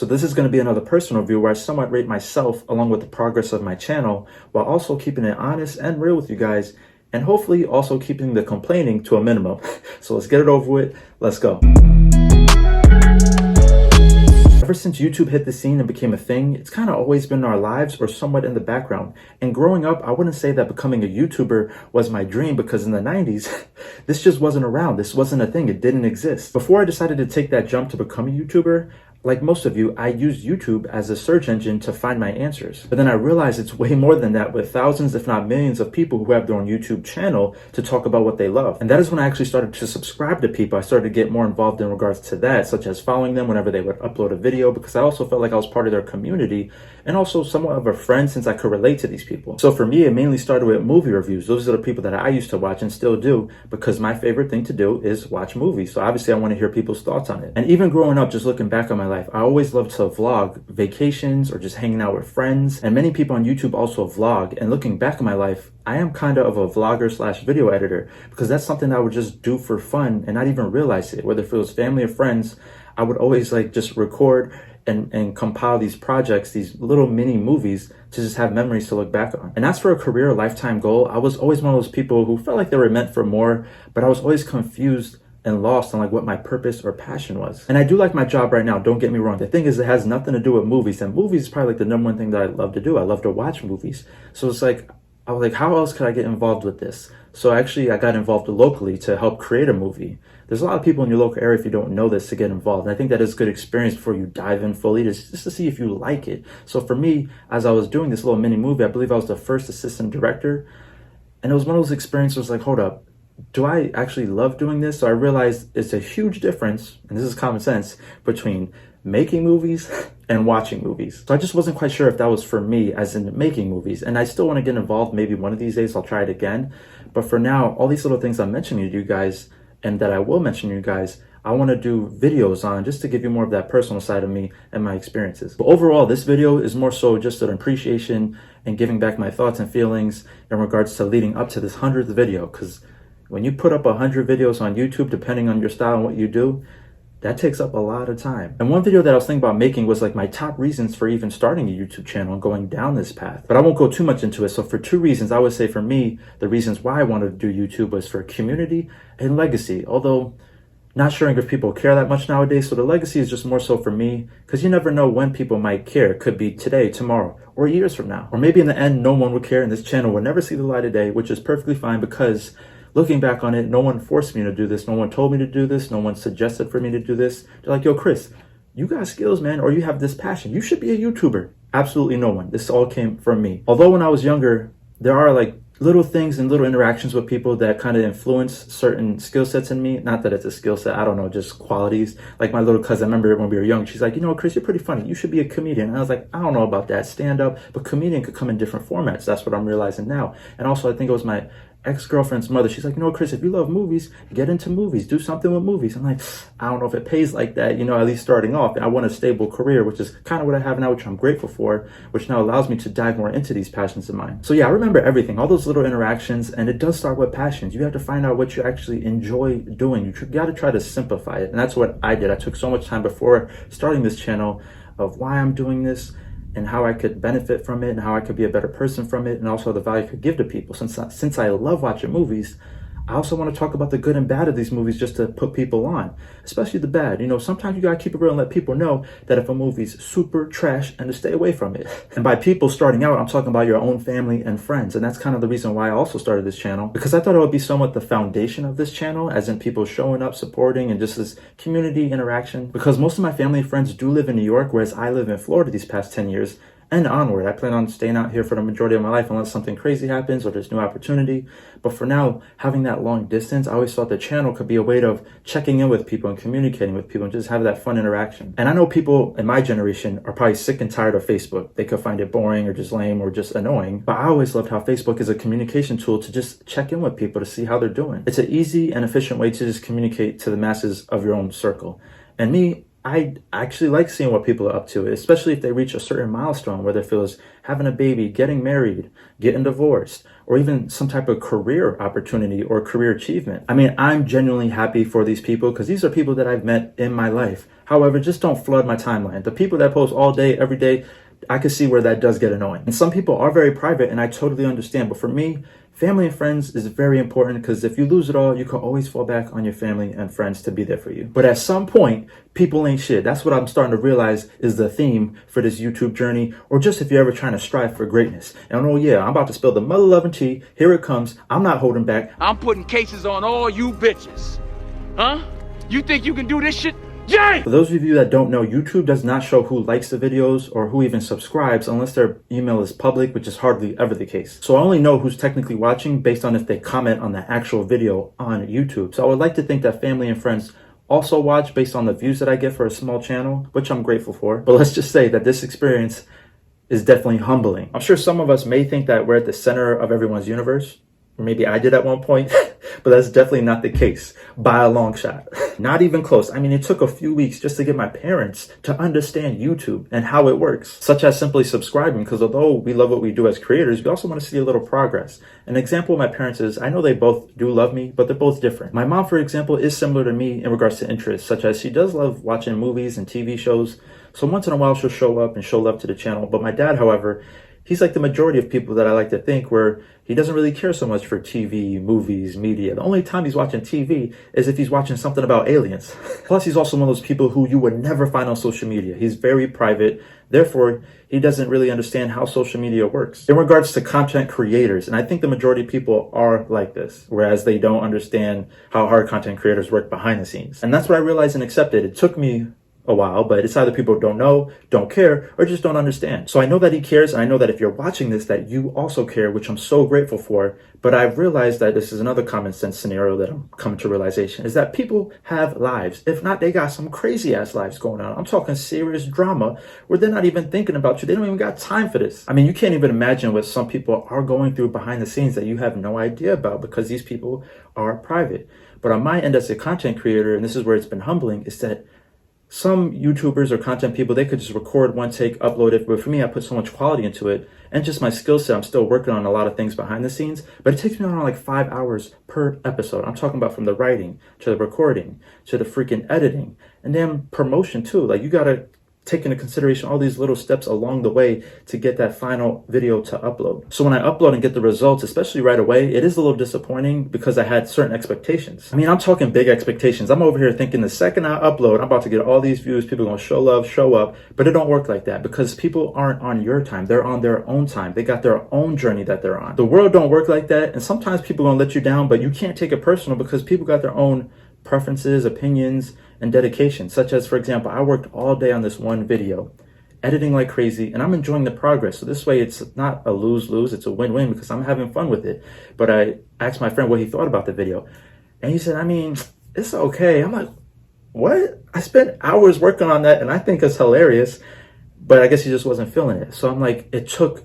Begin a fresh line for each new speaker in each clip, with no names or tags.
So this is going to be another personal review where I somewhat rate myself along with the progress of my channel while also keeping it honest and real with you guys and hopefully also keeping the complaining to a minimum. So let's get it over with. Let's go. Ever since YouTube hit the scene and became a thing, it's kind of always been in our lives or somewhat in the background. And growing up, I wouldn't say that becoming a YouTuber was my dream because in the 90s, this just wasn't around. This wasn't a thing. It didn't exist. Before I decided to take that jump to become a YouTuber, like most of you, I used YouTube as a search engine to find my answers. But then I realized it's way more than that with thousands, if not millions of people who have their own YouTube channel to talk about what they love. And that is when I actually started to subscribe to people. I started to get more involved in regards to that, such as following them whenever they would upload a video, because I also felt like I was part of their community and also somewhat of a friend since I could relate to these people. So for me, it mainly started with movie reviews. Those are the people that I used to watch and still do because my favorite thing to do is watch movies. So obviously I want to hear people's thoughts on it. And even growing up, just looking back on my life, I always loved to vlog vacations or just hanging out with friends. And many people on YouTube also vlog. And looking back on my life, I am kind of a vlogger slash video editor because that's something I would just do for fun and not even realize it. Whether if it was family or friends, I would always like just record and compile these projects, these little mini movies to just have memories to look back on. And as for a career or lifetime goal, I was always one of those people who felt like they were meant for more, but I was always confused and lost on like what my purpose or passion was. And I do like my job right now, don't get me wrong. The thing is, it has nothing to do with movies, and movies is probably like the number one thing that I love to do. I love to watch movies. So it's like, I was like, how else could I get involved with this? So actually I got involved locally to help create a movie. There's a lot of people in your local area, if you don't know this, to get involved. And I think that is a good experience before you dive in fully, just to see if you like it. So for me, as I was doing this little mini movie, I believe I was the first assistant director. And it was one of those experiences like, hold up, do I actually love doing this? So I realized it's a huge difference, and this is common sense, between making movies and watching movies. So I just wasn't quite sure if that was for me as in making movies. And I still want to get involved. Maybe one of these days I'll try it again. But for now, all these little things I'm mentioning to you guys and that I will mention to you guys, I want to do videos on just to give you more of that personal side of me and my experiences. But overall, this video is more so just an appreciation and giving back my thoughts and feelings in regards to leading up to this 100th video. Because when you put up 100 videos on YouTube, depending on your style and what you do, that takes up a lot of time. And one video that I was thinking about making was like my top reasons for even starting a YouTube channel and going down this path. But I won't go too much into it. So for two reasons, I would say for me, the reasons why I wanted to do YouTube was for community and legacy. Although not sure if people care that much nowadays. So the legacy is just more so for me because you never know when people might care. It could be today, tomorrow, or years from now. Or maybe in the end, no one would care and this channel will never see the light of day, which is perfectly fine because looking back on it, no one forced me to do this. No one told me to do this. No one suggested for me to do this. They're like, yo, Chris, you got skills, man, or you have this passion. You should be a YouTuber. Absolutely no one. This all came from me. Although when I was younger, there are like little things and little interactions with people that kind of influence certain skill sets in me. Not that it's a skill set, I don't know, just qualities. Like my little cousin, I remember when we were young, she's like, you know, Chris, you're pretty funny. You should be a comedian. And I was like, I don't know about that, stand up, but comedian could come in different formats. That's what I'm realizing now. And also I think it was my ex-girlfriend's mother. She's like, you know, Chris, if you love movies, get into movies, do something with movies. I'm like, I don't know if it pays like that, you know, at least starting off. I want a stable career, which is kind of what I have now, which I'm grateful for, which now allows me to dive more into these passions of mine. So yeah, I remember everything, all those little interactions, and it does start with passions. You have to find out what you actually enjoy doing. You got to try to simplify it. And that's what I did. I took so much time before starting this channel of why I'm doing this, and how I could benefit from it and how I could be a better person from it and also the value I could give to people. Since I love watching movies, I also want to talk about the good and bad of these movies just to put people on, especially the bad. You know, sometimes you got to keep it real and let people know that if a movie's super trash and to stay away from it. And by people starting out, I'm talking about your own family and friends. And that's kind of the reason why I also started this channel, because I thought it would be somewhat the foundation of this channel, as in people showing up, supporting, and just this community interaction. Because most of my family and friends do live in New York, whereas I live in Florida these past 10 years. And onward. I plan on staying out here for the majority of my life unless something crazy happens or there's new opportunity. But for now, having that long distance, I always thought the channel could be a way of checking in with people and communicating with people and just have that fun interaction. And I know people in my generation are probably sick and tired of Facebook. They could find it boring or just lame or just annoying. But I always loved how Facebook is a communication tool to just check in with people to see how they're doing. It's an easy and efficient way to just communicate to the masses of your own circle. And me, I actually like seeing what people are up to, especially if they reach a certain milestone, whether it feels having a baby, getting married, getting divorced, or even some type of career opportunity or career achievement. I mean, I'm genuinely happy for these people because these are people that I've met in my life. However, just don't flood my timeline. The people that post all day, every day, I can see where that does get annoying. And some people are very private, and I totally understand. But for me, family and friends is very important because if you lose it all, you can always fall back on your family and friends to be there for you. But at some point, people ain't shit. That's what I'm starting to realize is the theme for this YouTube journey, or just if you're ever trying to strive for greatness. And oh yeah, I'm about to spill the mother loving tea. Here it comes. I'm not holding back.
I'm putting cases on all you bitches. Huh? You think you can do this shit? Yay!
For those of you that don't know, YouTube does not show who likes the videos or who even subscribes unless their email is public, which is hardly ever the case. So I only know who's technically watching based on if they comment on the actual video on YouTube. So I would like to think that family and friends also watch based on the views that I get for a small channel, which I'm grateful for. But let's just say that this experience is definitely humbling. I'm sure some of us may think that we're at the center of everyone's universe, or maybe I did at one point, but that's definitely not the case by a long shot. Not even close. I mean, it took a few weeks just to get my parents to understand YouTube and how it works, such as simply subscribing, because although we love what we do as creators, we also want to see a little progress. An example of my parents is, I know they both do love me, but they're both different. My mom, for example, is similar to me in regards to interests, such as she does love watching movies and TV shows. So once in a while she'll show up and show love to the channel. But my dad, however, he's like the majority of people that I like to think, where he doesn't really care so much for TV, movies, media. The only time he's watching TV is if he's watching something about aliens. Plus, he's also one of those people who you would never find on social media. He's very private. Therefore, he doesn't really understand how social media works. In regards to content creators, and I think the majority of people are like this, whereas they don't understand how hard content creators work behind the scenes. And that's what I realized and accepted. It took me a while, but it's either people don't know, don't care, or just don't understand. So I know that he cares, and I know that if you're watching this, that you also care, which I'm so grateful for. But I've realized that this is another common sense scenario that I'm coming to realization, is that people have lives. If not, they got some crazy ass lives going on. I'm talking serious drama where they're not even thinking about you. They don't even got time for this. I mean, you can't even imagine what some people are going through behind the scenes that you have no idea about, because these people are private. But on my end as a content creator, and this is where it's been humbling, is that some YouTubers or content people, they could just record one take, upload it. But for me, I put so much quality into it, and just my skill set, I'm still working on a lot of things behind the scenes, but it takes me around like 5 hours per episode. I'm talking about from the writing to the recording to the freaking editing, and then promotion too. Like, you gotta take into consideration all these little steps along the way to get that final video to upload. So when I upload and get the results, especially right away, it is a little disappointing because I had certain expectations. I mean, I'm talking big expectations. I'm over here thinking the second I upload, I'm about to get all these views, people are gonna show love, show up, but it don't work like that, because people aren't on your time. They're on their own time. They got their own journey that they're on. The world don't work like that, and sometimes people are gonna let you down, but you can't take it personal because people got their own preferences, opinions, and dedication. Such as, for example, I worked all day on this one video, editing like crazy, and I'm enjoying the progress. So this way, it's not a lose-lose, it's a win-win because I'm having fun with it. But I asked my friend what he thought about the video, and he said, I mean, it's okay. I'm like, what? I spent hours working on that, and I think it's hilarious, but I guess he just wasn't feeling it. So I'm like, it took,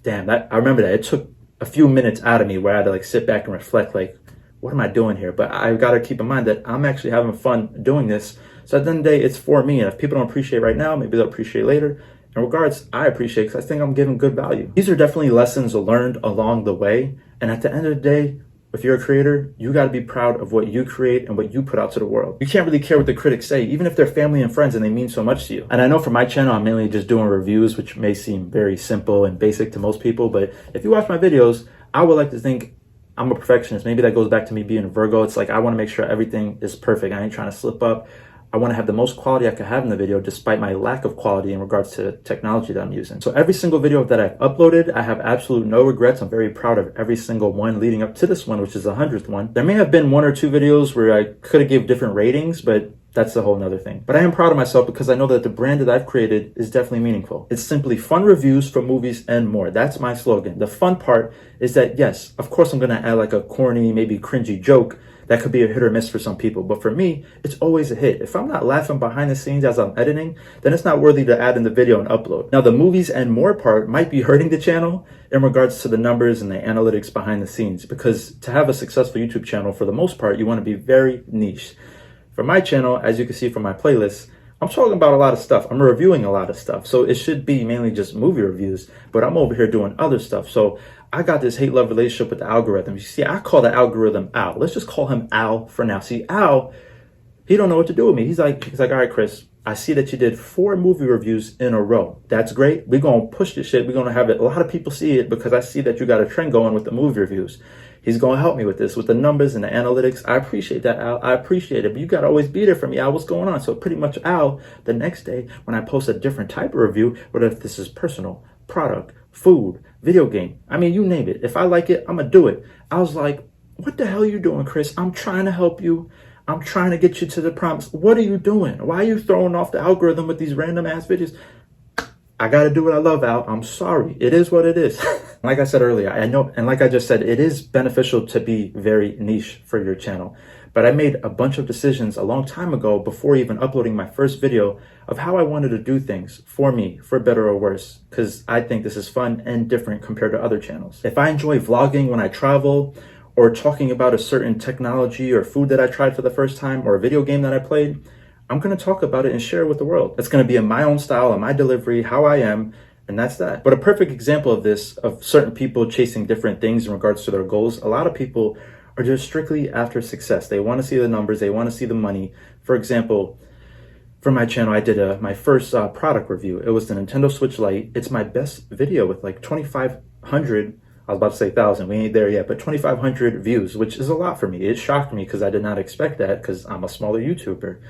I remember that. It took a few minutes out of me where I had to like sit back and reflect, like, what am I doing here? But I've got to keep in mind that I'm actually having fun doing this. So at the end of the day, it's for me. And if people don't appreciate right now, maybe they'll appreciate later. In regards, I appreciate because I think I'm giving good value. These are definitely lessons learned along the way. And at the end of the day, if you're a creator, you got to be proud of what you create and what you put out to the world. You can't really care what the critics say, even if they're family and friends and they mean so much to you. And I know for my channel, I'm mainly just doing reviews, which may seem very simple and basic to most people. But if you watch my videos, I would like to think I'm a perfectionist. Maybe that goes back to me being a Virgo. It's like, I want to make sure everything is perfect. I ain't trying to slip up. I want to have the most quality I could have in the video, despite my lack of quality in regards to technology that I'm using. So every single video that I've uploaded, I have absolute no regrets. I'm very proud of every single one leading up to this one, which is the 100th one. There may have been 1 or 2 videos where I could have given different ratings, but that's a whole nother thing. But I am proud of myself because I know that the brand that I've created is definitely meaningful. It's simply fun reviews for movies and more. That's my slogan. The fun part is that, yes, of course I'm going to add like a corny, maybe cringy joke that could be a hit or miss for some people. But for me, it's always a hit. If I'm not laughing behind the scenes as I'm editing, then it's not worthy to add in the video and upload. Now, the movies and more part might be hurting the channel in regards to the numbers and the analytics behind the scenes, because to have a successful YouTube channel, for the most part, you want to be very niche. For my channel, as you can see from my playlist, I'm talking about a lot of stuff. I'm reviewing a lot of stuff. So it should be mainly just movie reviews, but I'm over here doing other stuff. So I got this hate-love relationship with the algorithm. You see, I call the algorithm Al. Let's just call him Al for now. See, Al, he don't know what to do with me. He's like, all right, Chris, I see that you did 4 movie reviews in a row. That's great. We're going to push this shit. We're going to have it. A lot of people see it because I see that you got a trend going with the movie reviews. He's going to help me with this, with the numbers and the analytics. I appreciate that, Al. I appreciate it. But you got to always be there for me, Al. What's going on? So pretty much, Al, the next day when I post a different type of review, whether if this is personal, product, food, video game, I mean, you name it. If I like it, I'm going to do it. I was like, what the hell are you doing, Chris? I'm trying to help you. I'm trying to get you to the promise. What are you doing? Why are you throwing off the algorithm with these random ass videos? I got to do what I love, Al. I'm sorry. It is what it is. Like I said earlier, I know, and like I just said, it is beneficial to be very niche for your channel. But I made a bunch of decisions a long time ago before even uploading my first video of how I wanted to do things for me, for better or worse, because I think this is fun and different compared to other channels. If I enjoy vlogging when I travel, or talking about a certain technology or food that I tried for the first time, or a video game that I played, I'm going to talk about it and share it with the world. It's going to be in my own style, in my delivery, how I am, and that's that. But a perfect example of this, of certain people chasing different things in regards to their goals, a lot of people are just strictly after success. They want to see the numbers, they want to see the money. For example, for my channel, I did my first product review. It was the Nintendo Switch Lite. It's my best video with like 2,500, I was about to say 1,000, we ain't there yet, but 2,500 views, which is a lot for me. It shocked me because I did not expect that because I'm a smaller YouTuber.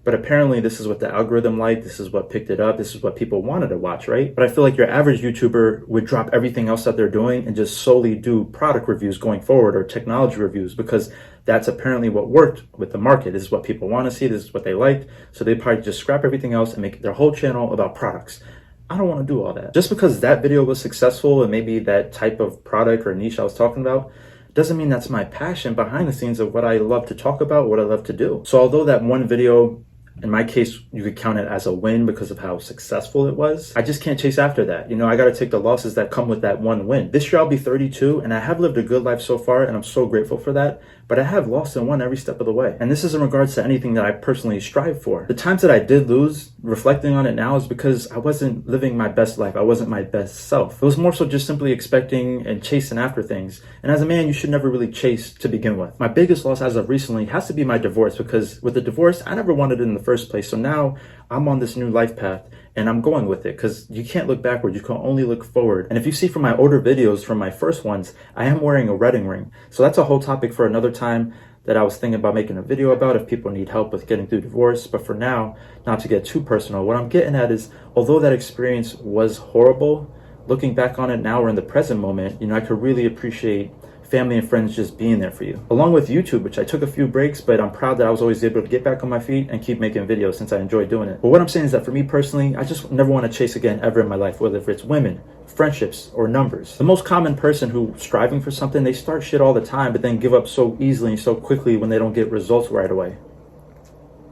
But apparently this is what the algorithm liked, this is what picked it up, this is what people wanted to watch, right? But I feel like your average YouTuber would drop everything else that they're doing and just solely do product reviews going forward or technology reviews because that's apparently what worked with the market. This is what people want to see, this is what they liked. So they probably just scrap everything else and make their whole channel about products. I don't want to do all that. Just because that video was successful and maybe that type of product or niche I was talking about doesn't mean that's my passion behind the scenes of what I love to talk about, what I love to do. So although that one video, in my case, you could count it as a win because of how successful it was, I just can't chase after that. You know, I got to take the losses that come with that one win. This year I'll be 32 and I have lived a good life so far and I'm so grateful for that. But I have lost and won every step of the way. And this is in regards to anything that I personally strive for. The times that I did lose, reflecting on it now, is because I wasn't living my best life. I wasn't my best self. It was more so just simply expecting and chasing after things. And as a man, you should never really chase to begin with. My biggest loss as of recently has to be my divorce, because with the divorce, I never wanted it in the first place. So now I'm on this new life path and I'm going with it because you can't look backward. You can only look forward. And if you see from my older videos, from my first ones, I am wearing a wedding ring. So that's a whole topic for another time that I was thinking about making a video about if people need help with getting through divorce. But for now, not to get too personal, what I'm getting at is, although that experience was horrible, looking back on it now or in the present moment, you know, I could really appreciate family and friends just being there for you. Along with YouTube, which I took a few breaks, but I'm proud that I was always able to get back on my feet and keep making videos since I enjoy doing it. But what I'm saying is that for me personally, I just never want to chase again ever in my life, whether it's women, friendships, or numbers. The most common person who's striving for something, they start shit all the time, but then give up so easily and so quickly when they don't get results right away.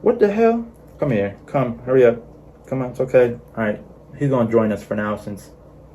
What the hell? Come here, come, hurry up. Come on, it's okay. All right, he's gonna join us for now since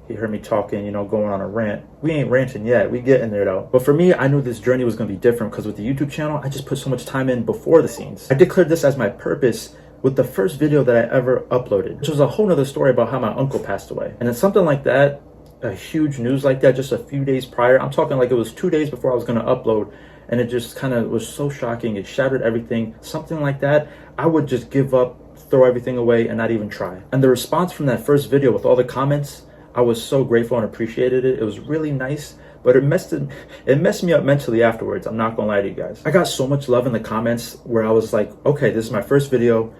he heard me talking, you know, going on a rant. We ain't ranting yet. We getting there though. But for me, I knew this journey was going to be different because with the YouTube channel, I just put so much time in before the scenes. I declared this as my purpose with the first video that I ever uploaded, which was a whole nother story about how my uncle passed away. And then something like that, a huge news like that, just a few days prior, I'm talking like it was 2 days before I was going to upload. And it just kind of was so shocking. It shattered everything. Something like that, I would just give up, throw everything away and not even try. And the response from that first video with all the comments, I was so grateful and appreciated it. It was really nice, but it messed me up mentally afterwards. I'm not gonna lie to you guys. I got so much love in the comments where I was like, okay, this is my first video.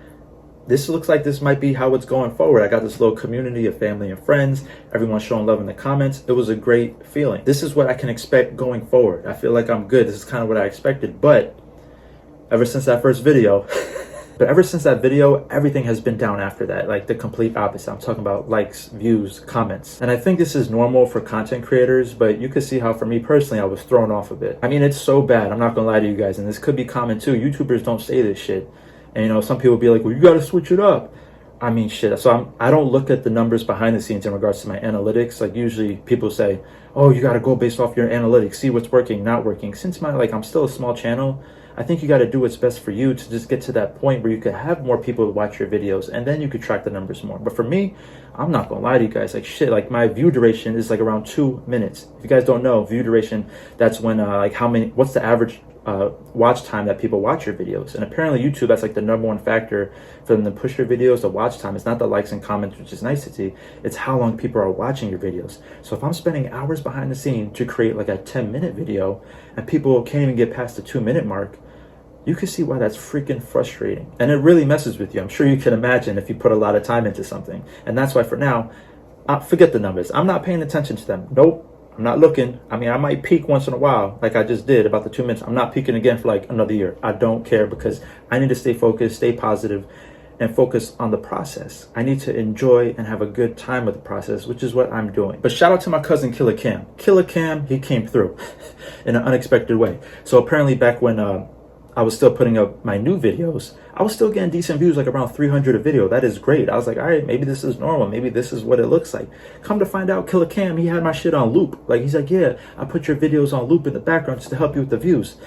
This looks like this might be how it's going forward. I got this little community of family and friends, everyone showing love in the comments. It was a great feeling. This is what I can expect going forward. I feel like I'm good. This is kind of what I expected, but ever since that first video, everything has been down after that, like the complete opposite. I'm talking about likes, views, comments. And I think this is normal for content creators, but you could see how for me personally, I was thrown off a bit. I mean, it's so bad. I'm not gonna lie to you guys. And this could be common too. YouTubers don't say this shit. And you know, some people be like, well, you gotta switch it up. I mean, shit. So I don't look at the numbers behind the scenes in regards to my analytics. Like usually people say, oh, you gotta go based off your analytics, see what's working, not working. Since I'm still a small channel, I think you got to do what's best for you to just get to that point where you could have more people watch your videos, and then you could track the numbers more. But for me, I'm not gonna lie to you guys, like shit, like my view duration is like around 2 minutes. If you guys don't know, view duration, that's when like what's the average watch time that people watch your videos. And apparently YouTube, that's like the number one factor for them to push your videos. The watch time. It's not the likes and comments, which is nice to see, it's how long people are watching your videos. So if I'm spending hours behind the scene to create like a 10-minute video and people can't even get past the 2-minute mark, you can see why that's freaking frustrating. And it really messes with you. I'm sure you can imagine if you put a lot of time into something. And that's why for now, forget the numbers. I'm not paying attention to them. Nope. I'm not looking. I mean, I might peek once in a while, like I just did about the 2 minutes. I'm not peeking again for like another year. I don't care, because I need to stay focused, stay positive, and focus on the process. I need to enjoy and have a good time with the process, which is what I'm doing. But shout out to my cousin Killer Cam. Killer Cam, he came through in an unexpected way. So apparently back when I was still putting up my new videos, I was still getting decent views, like around 300 a video. That is great. I was like, all right, maybe this is normal. Maybe this is what it looks like. Come to find out, Killer Cam, he had my shit on loop. Like, he's like, yeah, I put your videos on loop in the background just to help you with the views.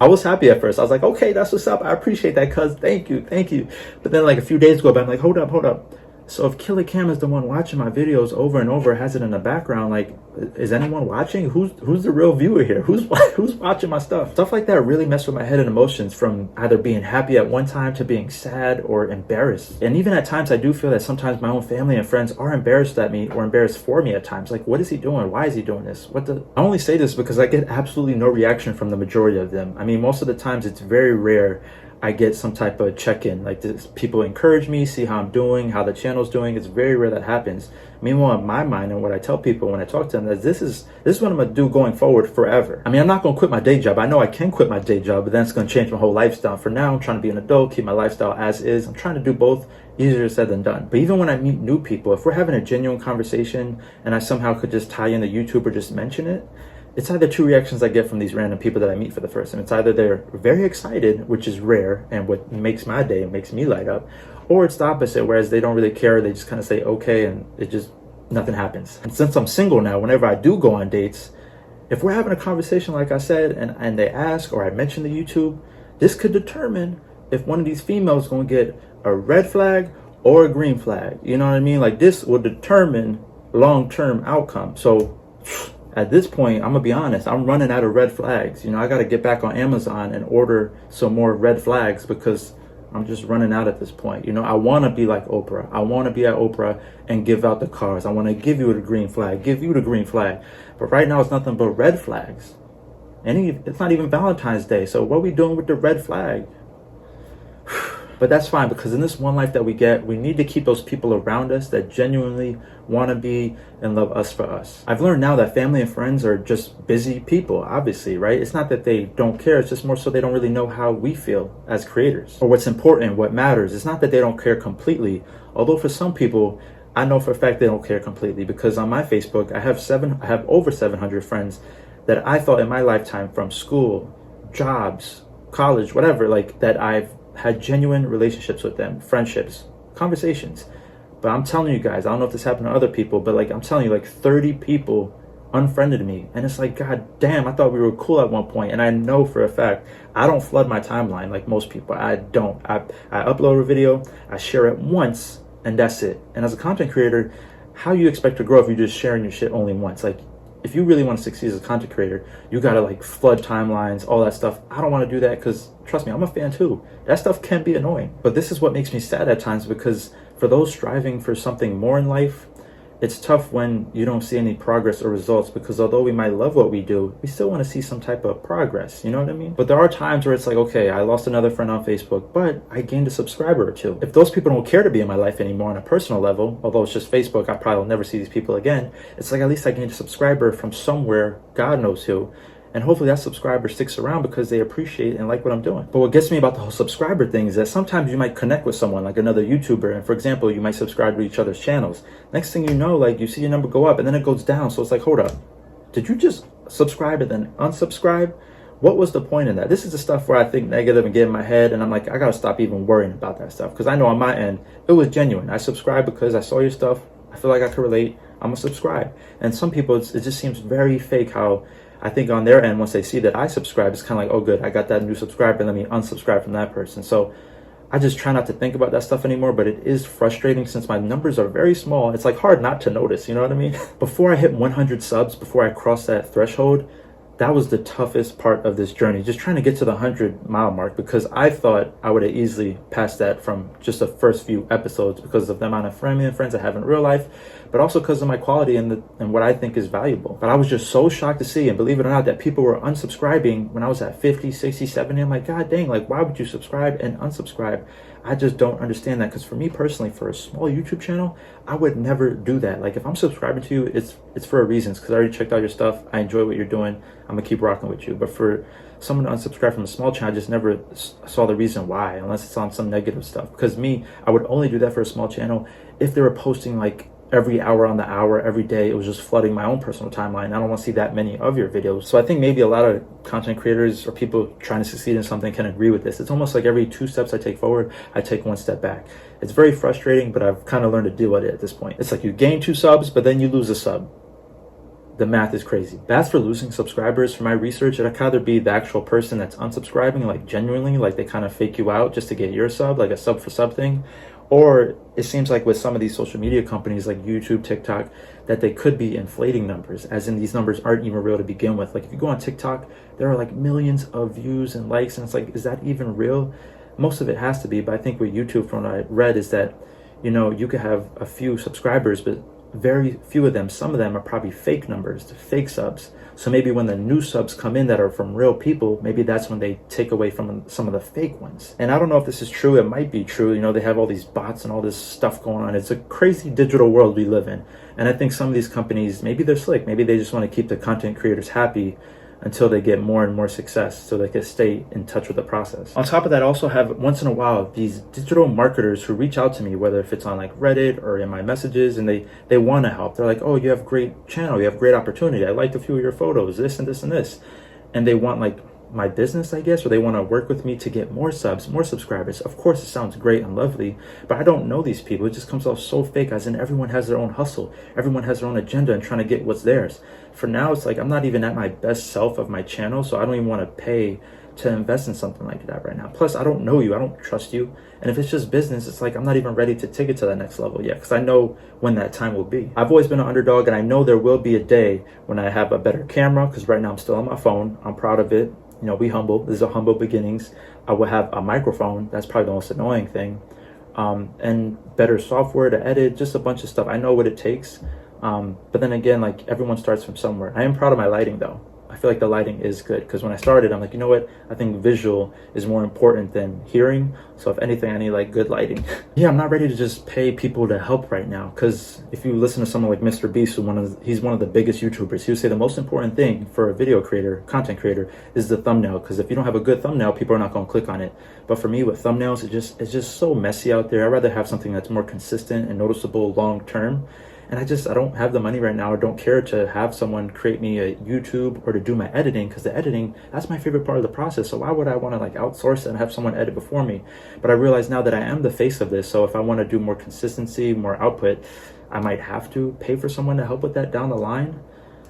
I was happy at first. I was like, okay, that's what's up. I appreciate that, cuz. Thank you, thank you. But then like a few days go by, I'm like, hold up. So if Killer Cam is the one watching my videos over and over, has it in the background, like, is anyone watching? Who's the real viewer here? Who's watching my stuff? Stuff like that really mess with my head and emotions, from either being happy at one time to being sad or embarrassed. And even at times, I do feel that sometimes my own family and friends are embarrassed at me or embarrassed for me at times. Like, what is he doing? Why is he doing this? I only say this because I get absolutely no reaction from the majority of them. I mean, most of the times it's very rare I get some type of check-in, like this, people encourage me, see how I'm doing, how the channel's doing. It's very rare that happens. Meanwhile, in my mind, and what I tell people when I talk to them, that this is what I'm gonna do going forward forever. I mean, I'm not gonna quit my day job. I know I can quit my day job, but then it's gonna change my whole lifestyle. For now, I'm trying to be an adult, keep my lifestyle as is. I'm trying to do both. Easier said than done. But even when I meet new people, if we're having a genuine conversation and I somehow could just tie in the YouTube or just mention it, it's either two reactions I get from these random people that I meet for the first time. It's either they're very excited, which is rare and what makes my day and makes me light up, or it's the opposite, whereas they don't really care. They just kind of say okay, and it just, nothing happens. And since I'm single now, whenever I do go on dates, if we're having a conversation, like I said, and they ask or I mention the YouTube, this could determine if one of these females is going to get a red flag or a green flag. You know what I mean? Like, this will determine long-term outcome. So at this point, I'm gonna be honest, I'm running out of red flags. You know, I got to get back on Amazon and order some more red flags, because I'm just running out at this point. You know, I want to be like Oprah. I want to be at Oprah and give out the cars. I want to give you the green flag, give you the green flag. But right now, it's nothing but red flags. And it's not even Valentine's Day. So what are we doing with the red flag? But that's fine, because in this one life that we get, we need to keep those people around us that genuinely want to be and love us for us. I've learned now that family and friends are just busy people, obviously, right? It's not that they don't care. It's just more so they don't really know how we feel as creators, or what's important, what matters. It's not that they don't care completely. Although for some people, I know for a fact they don't care completely, because on my Facebook, I have over 700 friends that I thought in my lifetime, from school, jobs, college, whatever, like, that I've had genuine relationships with them, friendships, conversations. But I'm telling you guys, I don't know if this happened to other people, but like, I'm telling you, like 30 people unfriended me. And it's like, god damn, I thought we were cool at one point. And I know for a fact, I don't flood my timeline like most people. I don't. I upload a video, I share it once, and that's it. And as a content creator, how you expect to grow if you're just sharing your shit only once? Like, if you really want to succeed as a content creator, you gotta like flood timelines, all that stuff. I don't want to do that, because trust me, I'm a fan too. That stuff can be annoying. But this is what makes me sad at times, because for those striving for something more in life, it's tough when you don't see any progress or results, because although we might love what we do, we still want to see some type of progress, you know what I mean? But there are times where it's like, okay, I lost another friend on Facebook, but I gained a subscriber or two. If those people don't care to be in my life anymore on a personal level, although it's just Facebook, I probably will never see these people again, it's like, at least I gained a subscriber from somewhere, God knows who. And hopefully that subscriber sticks around because they appreciate and like what I'm doing. But what gets me about the whole subscriber thing is that sometimes you might connect with someone, like another YouTuber, and for example, you might subscribe to each other's channels. Next thing you know, like, you see your number go up and then it goes down. So it's like, hold up, did you just subscribe and then unsubscribe? What was the point in that? This is the stuff where I think negative and get in my head, and I'm like, I gotta stop even worrying about that stuff, because I know on my end, it was genuine. I subscribed because I saw your stuff, I feel like I could relate, I'm gonna subscribe. And some people, it just seems very fake how I think on their end, once they see that I subscribe, it's kind of like, oh, good, I got that new subscriber. Let me unsubscribe from that person. So I just try not to think about that stuff anymore, but it is frustrating since my numbers are very small. It's like hard not to notice, you know what I mean? Before I hit 100 subs, before I crossed that threshold, that was the toughest part of this journey, just trying to get to the 100-mile mark, because I thought I would have easily passed that from just the first few episodes because of the amount of family and friends I have in real life, but also because of my quality and what I think is valuable. But I was just so shocked to see, and believe it or not, that people were unsubscribing when I was at 50, 60, 70. I'm like, God dang, like, why would you subscribe and unsubscribe? I just don't understand that, because for me personally, for a small YouTube channel, I would never do that. Like, if I'm subscribing to you, it's for a reason. It's because I already checked out your stuff. I enjoy what you're doing. I'm gonna keep rocking with you. But for someone to unsubscribe from a small channel, I just never saw the reason why, unless it's on some negative stuff. Because me, I would only do that for a small channel if they were posting like every hour on the hour, every day. It was just flooding my own personal timeline. I don't want to see that many of your videos. So I think maybe a lot of content creators or people trying to succeed in something can agree with this. It's almost like every 2 steps I take forward, I take 1 step back. It's very frustrating, but I've kind of learned to deal with it at this point. It's like you gain 2 subs, but then you lose a sub. The math is crazy. But as for losing subscribers, for my research, it could either be the actual person that's unsubscribing, like genuinely, like they kind of fake you out just to get your sub, like a sub for sub thing. Or it seems like with some of these social media companies like YouTube, TikTok, that they could be inflating numbers, as in these numbers aren't even real to begin with. Like if you go on TikTok, there are like millions of views and likes, and it's like, is that even real? Most of it has to be, but I think with YouTube, from what I read, is that, you know, you could have a few subscribers, but very few of them, some of them are probably fake numbers, fake subs. So maybe when the new subs come in that are from real people, maybe that's when they take away from some of the fake ones. And I don't know if this is true. It might be true. You know, they have all these bots and all this stuff going on. It's a crazy digital world we live in. And I think some of these companies, maybe they're slick. Maybe they just want to keep the content creators happy until they get more and more success, so they can stay in touch with the process. On top of that, I also have once in a while these digital marketers who reach out to me, whether if it's on like Reddit or in my messages, and they want to help. They're like, oh, you have great channel, you have great opportunity, I liked a few of your photos, this and this and this. And they want like my business, I guess, or they want to work with me to get more subs, more subscribers. Of course, it sounds great and lovely, but I don't know these people. It just comes off so fake, as in everyone has their own hustle. Everyone has their own agenda and trying to get what's theirs. For now, it's like I'm not even at my best self of my channel, so I don't even want to pay to invest in something like that right now. Plus, I don't know you, I don't trust you. And if it's just business, it's like I'm not even ready to take it to that next level yet, because I know when that time will be. I've always been an underdog, and I know there will be a day when I have a better camera, because right now I'm still on my phone. I'm proud of it. You know, be humble. This is a humble beginnings. I will have a microphone. That's probably the most annoying thing. And better software to edit, just a bunch of stuff. I know what it takes. But then again, like everyone starts from somewhere. I am proud of my lighting though. I feel like the lighting is good, because when I started, I'm like, you know what? I think visual is more important than hearing. So if anything, I need like good lighting. Yeah, I'm not ready to just pay people to help right now, because if you listen to someone like Mr. Beast, he's one of the biggest YouTubers, he would say the most important thing for a video creator, content creator, is the thumbnail. Because if you don't have a good thumbnail, people are not going to click on it. But for me, with thumbnails, it's just so messy out there. I'd rather have something that's more consistent and noticeable long term. And I don't have the money right now, or don't care to have someone create me a YouTube or to do my editing, because the editing, that's my favorite part of the process. So why would I want to like outsource it and have someone edit before me? But I realize now that I am the face of this. So if I want to do more consistency, more output, I might have to pay for someone to help with that down the line.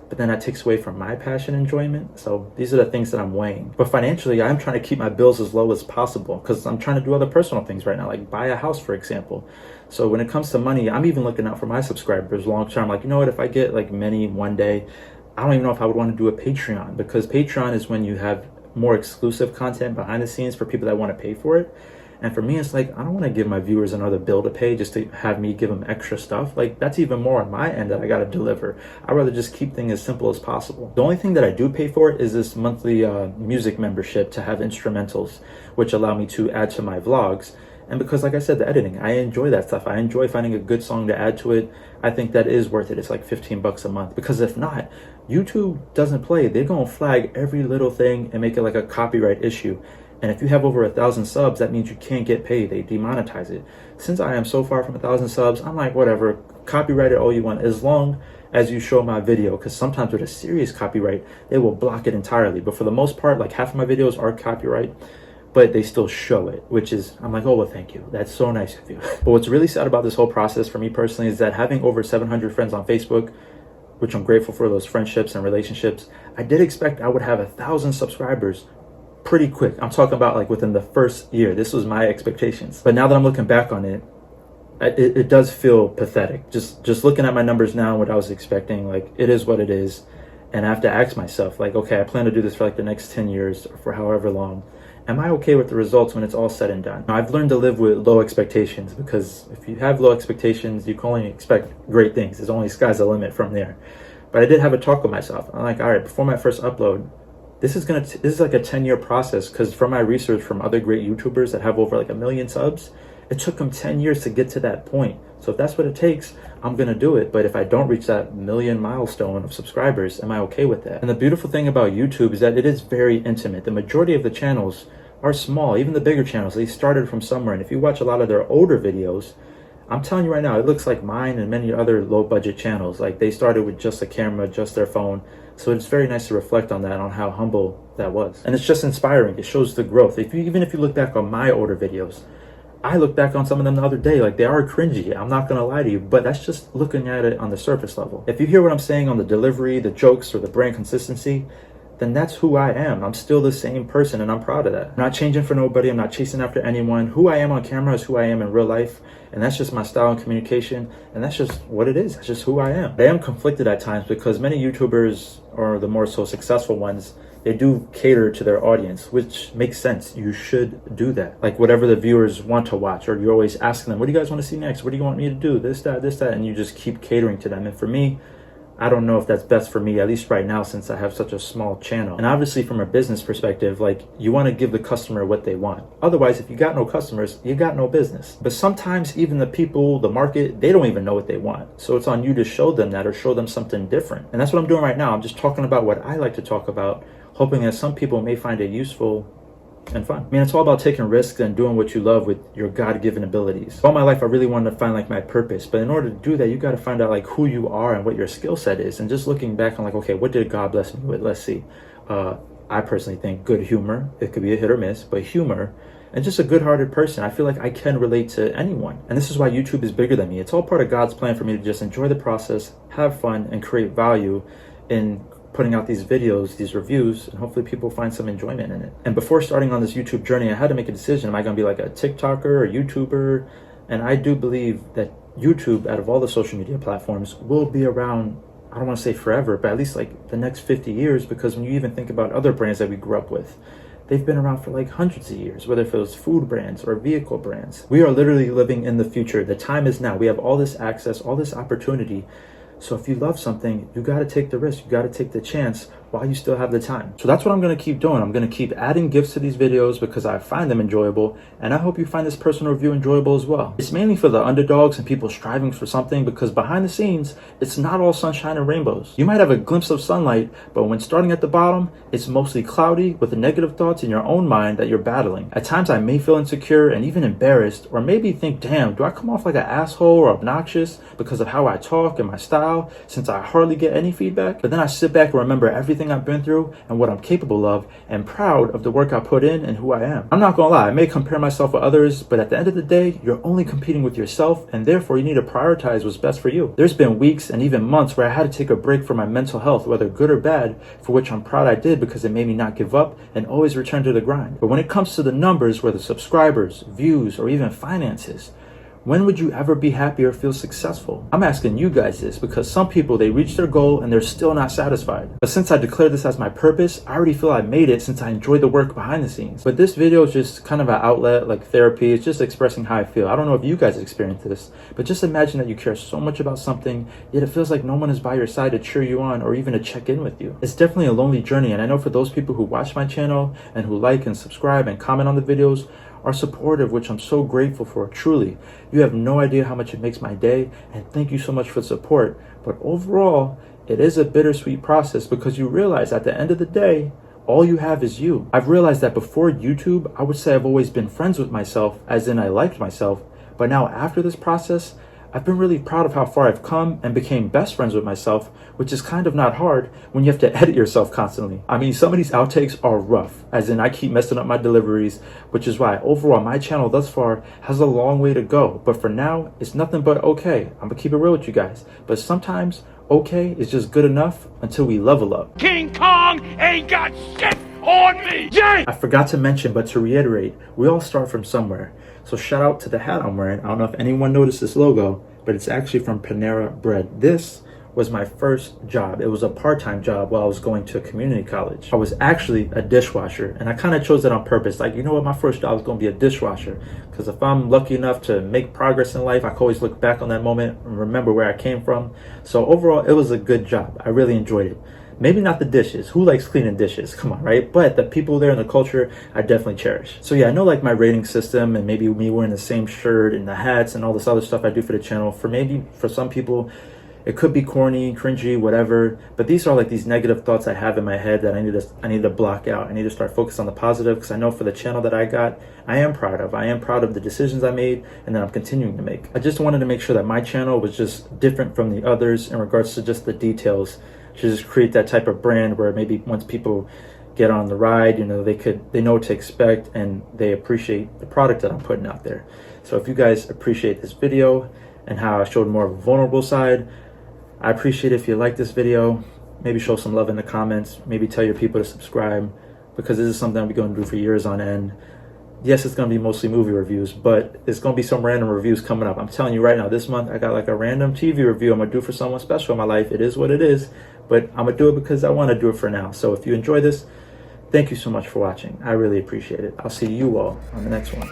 But then that takes away from my passion and enjoyment. So these are the things that I'm weighing. But financially, I'm trying to keep my bills as low as possible, because I'm trying to do other personal things right now, like buy a house, for example. So when it comes to money, I'm even looking out for my subscribers long term. Like, you know what, if I get like many one day, I don't even know if I would want to do a Patreon, because Patreon is when you have more exclusive content behind the scenes for people that want to pay for it. And for me, it's like, I don't want to give my viewers another bill to pay just to have me give them extra stuff. Like, that's even more on my end that I got to deliver. I'd rather just keep things as simple as possible. The only thing that I do pay for is this monthly music membership to have instrumentals, which allow me to add to my vlogs. And because, like I said, the editing, I enjoy that stuff. I enjoy finding a good song to add to it. I think that is worth it. It's like $15 a month. Because if not, YouTube doesn't play. They're going to flag every little thing and make it like a copyright issue. And if you have over 1,000 subs, that means you can't get paid. They demonetize it. Since I am so far from 1,000 subs, I'm like, whatever, copyright it all you want, as long as you show my video. Because sometimes with a serious copyright, they will block it entirely. But for the most part, like half of my videos are copyright, but they still show it, which is, I'm like, oh, well, thank you. That's so nice of you. But what's really sad about this whole process for me personally is that having over 700 friends on Facebook which I'm grateful for, those friendships and relationships, I did expect I would have 1,000 subscribers pretty quick. I'm talking about like within the first year. This was my expectations. But now that I'm looking back on it, it does feel pathetic. Just looking at my numbers now and what I was expecting, like it is what it is. And I have to ask myself, like, okay, I plan to do this for like the next 10 years or for however long. Am I okay with the results when it's all said and done? Now, I've learned to live with low expectations, because if you have low expectations, you can only expect great things. There's only sky's the limit from there. But I did have a talk with myself. I'm like, all right, before my first upload, this is like a 10-year process, because from my research from other great YouTubers that have over like 1 million subs, it took them 10 years to get to that point. So if that's what it takes, I'm gonna do it. But if I don't reach that 1 million milestone of subscribers, am I okay with that? And the beautiful thing about YouTube is that it is very intimate. The majority of the channels are small. Even the bigger channels, they started from somewhere. And if you watch a lot of their older videos, I'm telling you right now, it looks like mine and many other low budget channels. Like they started with just a camera, just their phone. So it's very nice to reflect on that, on how humble that was. And it's just inspiring. It shows the growth. Even if you look back on my older videos, I look back on some of them the other day, like they are cringy. I'm not gonna lie to you, but that's just looking at it on the surface level. If you hear what I'm saying on the delivery, the jokes, or the brand consistency, then that's who I am. I'm still the same person, and I'm proud of that. I'm not changing for nobody. I'm not chasing after anyone. Who I am on camera is who I am in real life, and that's just my style and communication, and that's just what it is. That's just who I am. I am conflicted at times because many YouTubers, or the more so successful ones, they do cater to their audience, which makes sense. You should do that. Like whatever the viewers want to watch, or you're always asking them, what do you guys want to see next? What do you want me to do? This, that, and you just keep catering to them. And for me, I don't know if that's best for me, at least right now, since I have such a small channel. And obviously from a business perspective, like you want to give the customer what they want. Otherwise, if you got no customers, you got no business. But sometimes even the people, the market, they don't even know what they want. So it's on you to show them that, or show them something different. And that's what I'm doing right now. I'm just talking about what I like to talk about, hoping that some people may find it useful and fun. I mean, it's all about taking risks and doing what you love with your God-given abilities. All my life, I really wanted to find like my purpose, but in order to do that, you got to find out like who you are and what your skill set is. And just looking back on like, okay, what did God bless me with? Let's see. I personally think good humor. It could be a hit or miss, but humor, and just a good-hearted person. I feel like I can relate to anyone. And this is why YouTube is bigger than me. It's all part of God's plan for me to just enjoy the process, have fun, and create value in putting out these videos, these reviews, and hopefully people find some enjoyment in it. And before starting on this YouTube journey, I had to make a decision. Am I gonna be like a TikToker or YouTuber? And I do believe that YouTube, out of all the social media platforms, will be around, I don't wanna say forever, but at least like the next 50 years, because when you even think about other brands that we grew up with, they've been around for like hundreds of years, whether if it was food brands or vehicle brands. We are literally living in the future. The time is now. We have all this access, all this opportunity. So if you love something, you got to take the risk. You got to take the chance while you still have the time. So that's what I'm going to keep doing. I'm going to keep adding gifts to these videos because I find them enjoyable. And I hope you find this personal review enjoyable as well. It's mainly for the underdogs and people striving for something, because behind the scenes, it's not all sunshine and rainbows. You might have a glimpse of sunlight, but when starting at the bottom, it's mostly cloudy with the negative thoughts in your own mind that you're battling. At times I may feel insecure and even embarrassed, or maybe think, damn, do I come off like an asshole or obnoxious because of how I talk and my style, since I hardly get any feedback? But then I sit back and remember everything I've been through and what I'm capable of, and proud of the work I put in and who I am. I'm not gonna lie, I may compare myself with others, but at the end of the day, you're only competing with yourself, and therefore you need to prioritize what's best for you. There's been weeks and even months where I had to take a break for my mental health, whether good or bad, for which I'm proud I did, because it made me not give up and always return to the grind. But when it comes to the numbers, whether subscribers, views, or even finances, when would you ever be happy or feel successful? I'm asking you guys this because some people, they reach their goal and they're still not satisfied. But since I declared this as my purpose, I already feel I made it, since I enjoy the work behind the scenes. But this video is just kind of an outlet, like therapy. It's just expressing how I feel. I don't know if you guys experience this, but just imagine that you care so much about something, yet it feels like no one is by your side to cheer you on or even to check in with you. It's definitely a lonely journey, and I know for those people who watch my channel and who like and subscribe and comment on the videos, are supportive, which I'm so grateful for. Truly, you have no idea how much it makes my day, and thank you so much for the support. But overall, it is a bittersweet process, because you realize at the end of the day, all you have is you. I've realized that before YouTube, I would say I've always been friends with myself, as in I liked myself. But now after this process, I've been really proud of how far I've come and became best friends with myself, which is kind of not hard when you have to edit yourself constantly. I mean, some of these outtakes are rough, as in I keep messing up my deliveries, which is why overall my channel thus far has a long way to go. But for now, it's nothing but okay. I'm gonna keep it real with you guys. But sometimes okay is just good enough until we level up.
King Kong ain't got shit on me. Yay!
I forgot to mention, but to reiterate, we all start from somewhere. So shout out to the hat I'm wearing. I don't know if anyone noticed this logo, but it's actually from Panera Bread. This was my first job. It was a part-time job while I was going to a community college. I was actually a dishwasher, and I kind of chose that on purpose. Like, you know what, my first job was going to be a dishwasher, because if I'm lucky enough to make progress in life, I can always look back on that moment and remember where I came from. So overall, it was a good job. I really enjoyed it. Maybe not the dishes. Who likes cleaning dishes? Come on, right? But the people there and the culture, I definitely cherish. So yeah, I know like my rating system and maybe me wearing the same shirt and the hats and all this other stuff I do for the channel, for some people, it could be corny, cringy, whatever. But these are like these negative thoughts I have in my head that I need to block out. I need to start focusing on the positive, because I know for the channel that I got, I am proud of the decisions I made and that I'm continuing to make. I just wanted to make sure that my channel was just different from the others in regards to just the details, to just create that type of brand where maybe once people get on the ride, you know, they know what to expect and they appreciate the product that I'm putting out there. So if you guys appreciate this video and how I showed more of a vulnerable side, I appreciate it if you like this video. Maybe show some love in the comments. Maybe tell your people to subscribe, because this is something we're going to do for years on end. Yes, it's going to be mostly movie reviews, but it's going to be some random reviews coming up. I'm telling you right now, this month I got like a random TV review I'm going to do for someone special in my life. It is what it is, but I'm going to do it because I want to do it for now. So if you enjoy this, thank you so much for watching. I really appreciate it. I'll see you all on the next one.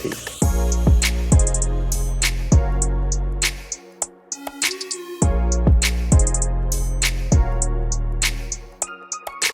Peace.